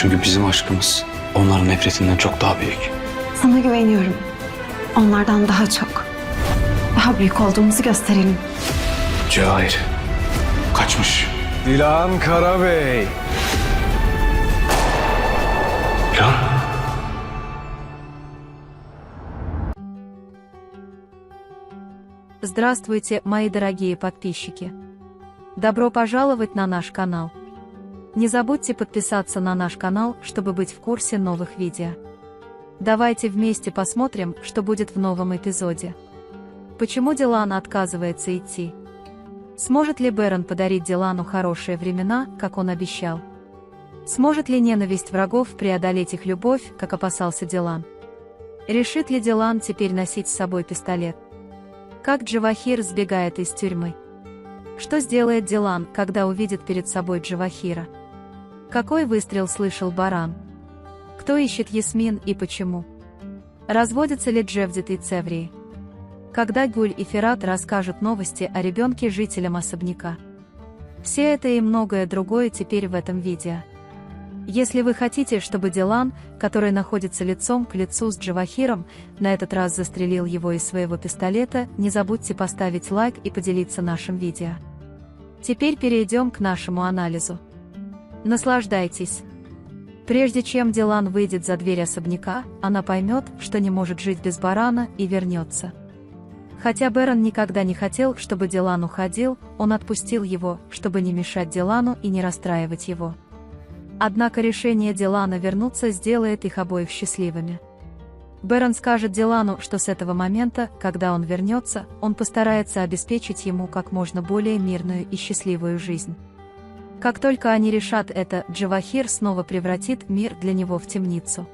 Çünkü bizim aşkımız onların nefretinden çok daha büyük. Sana güveniyorum. Onlardan daha çok. Daha büyük olduğumuzu gösterelim. Cevahir kaçmış. Dilan Karabey. Lan. Здравствуйте, мои дорогие подписчики! Добро пожаловать на наш канал! Не забудьте подписаться на наш канал, чтобы быть в курсе новых видео. Давайте вместе посмотрим, что будет в новом эпизоде. Почему Дилан отказывается идти? Сможет ли Бэрон подарить Дилану хорошие времена, как он обещал? Сможет ли ненависть врагов преодолеть их любовь, как опасался Дилан? Решит ли Дилан теперь носить с собой пистолет? Как Джавахир сбегает из тюрьмы? Что сделает Дилан, когда увидит перед собой Джавахира? Какой выстрел слышал Баран? Кто ищет Ясмин и почему? Разводятся ли Джевдет и Цеврии? Когда Гуль и Ферат расскажут новости о ребенке жителям особняка? Все это и многое другое теперь в этом видео. Если вы хотите, чтобы Дилан, который находится лицом к лицу с Джавахиром, на этот раз застрелил его из своего пистолета, не забудьте поставить лайк и поделиться нашим видео. Теперь перейдем к нашему анализу. Наслаждайтесь! Прежде чем Дилан выйдет за дверь особняка, она поймет, что не может жить без Барана и вернется. Хотя Бэрон никогда не хотел, чтобы Дилан уходил, он отпустил его, чтобы не мешать Дилану и не расстраивать его. Однако решение Дилана вернуться сделает их обоих счастливыми. Бэрон скажет Дилану, что с этого момента, когда он вернется, он постарается обеспечить ему как можно более мирную и счастливую жизнь. Как только они решат это, Джавахир снова превратит мир для него в темницу.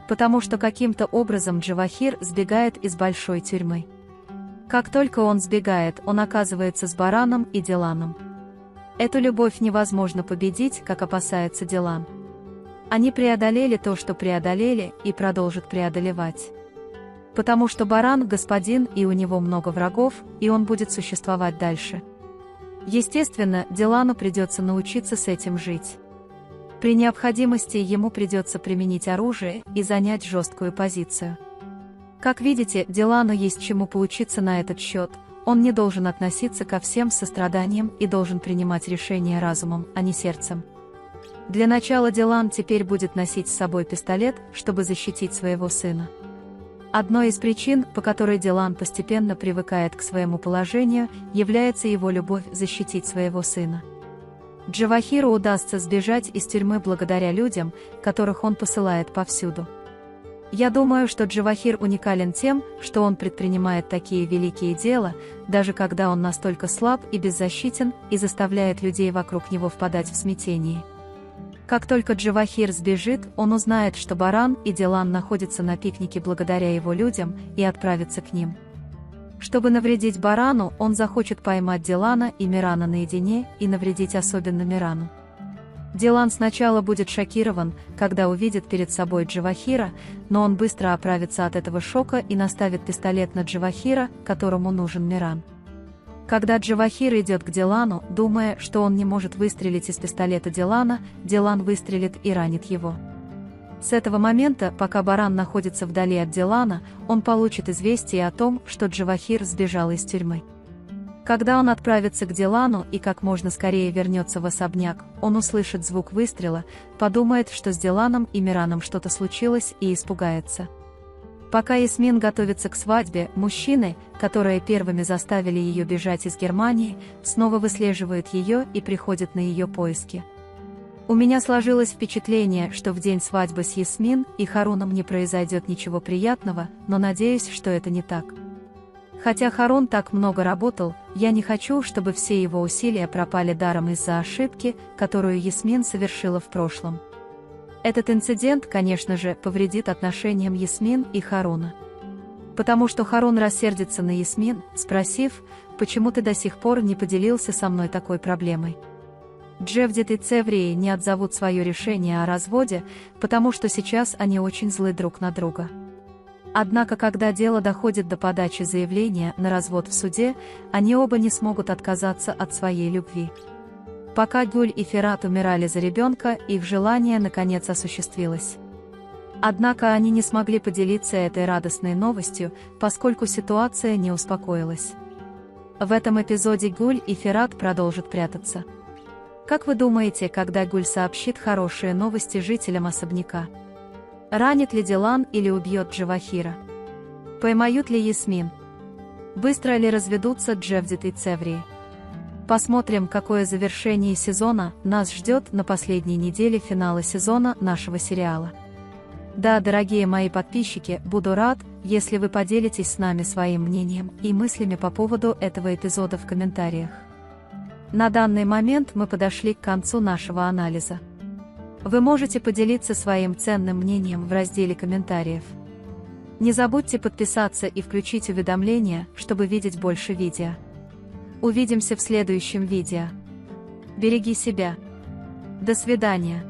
Потому что каким-то образом Джавахир сбегает из большой тюрьмы. Как только он сбегает, он оказывается с Бараном и Диланом. Эту любовь невозможно победить, как опасается Дилан. Они преодолели то, что преодолели, и продолжат преодолевать. Потому что Баран – господин, и у него много врагов, и он будет существовать дальше. Естественно, Дилану придется научиться с этим жить. При необходимости ему придется применить оружие и занять жесткую позицию. Как видите, Дилану есть чему поучиться на этот счет. Он не должен относиться ко всем с состраданием и должен принимать решения разумом, а не сердцем. Для начала Дилан теперь будет носить с собой пистолет, чтобы защитить своего сына. Одной из причин, по которой Дилан постепенно привыкает к своему положению, является его любовь защитить своего сына. Джавахиру удастся сбежать из тюрьмы благодаря людям, которых он посылает повсюду. Я думаю, что Джавахир уникален тем, что он предпринимает такие великие дела, даже когда он настолько слаб и беззащитен, и заставляет людей вокруг него впадать в смятение. Как только Джавахир сбежит, он узнает, что Баран и Дилан находятся на пикнике благодаря его людям, и отправится к ним. Чтобы навредить Барану, он захочет поймать Дилана и Мирана наедине и навредить особенно Мирану. Дилан сначала будет шокирован, когда увидит перед собой Джавахира, но он быстро оправится от этого шока и наставит пистолет на Джавахира, которому нужен Миран. Когда Джавахир идет к Дилану, думая, что он не может выстрелить из пистолета Дилана, Дилан выстрелит и ранит его. С этого момента, пока Баран находится вдали от Дилана, он получит известие о том, что Джавахир сбежал из тюрьмы. Когда он отправится к Дилану и как можно скорее вернется в особняк, он услышит звук выстрела, подумает, что с Диланом и Мираном что-то случилось, и испугается. Пока Ясмин готовится к свадьбе, мужчины, которые первыми заставили ее бежать из Германии, снова выслеживают ее и приходят на ее поиски. У меня сложилось впечатление, что в день свадьбы с Ясмин и Харуном не произойдет ничего приятного, но надеюсь, что это не так. Хотя Харун так много работал, я не хочу, чтобы все его усилия пропали даром из-за ошибки, которую Ясмин совершила в прошлом. Этот инцидент, конечно же, повредит отношениям Ясмин и Харуна. Потому что Харун рассердится на Ясмин, спросив, почему ты до сих пор не поделился со мной такой проблемой. Джевдет и Цеврии не отзовут свое решение о разводе, потому что сейчас они очень злы друг на друга. Однако, когда дело доходит до подачи заявления на развод в суде, они оба не смогут отказаться от своей любви. Пока Гюль и Ферат умирали за ребенка, их желание наконец осуществилось. Однако они не смогли поделиться этой радостной новостью, поскольку ситуация не успокоилась. В этом эпизоде Гюль и Ферат продолжат прятаться. Как вы думаете, когда Гюль сообщит хорошие новости жителям особняка? Ранит ли Дилан или убьет Джавахира? Поймают ли Ясмин? Быстро ли разведутся Джевдет и Цеврии? Посмотрим, какое завершение сезона нас ждет на последней неделе финала сезона нашего сериала. Да, дорогие мои подписчики, буду рад, если вы поделитесь с нами своим мнением и мыслями по поводу этого эпизода в комментариях. На данный момент мы подошли к концу нашего анализа. Вы можете поделиться своим ценным мнением в разделе комментариев. Не забудьте подписаться и включить уведомления, чтобы видеть больше видео. Увидимся в следующем видео. Береги себя. До свидания.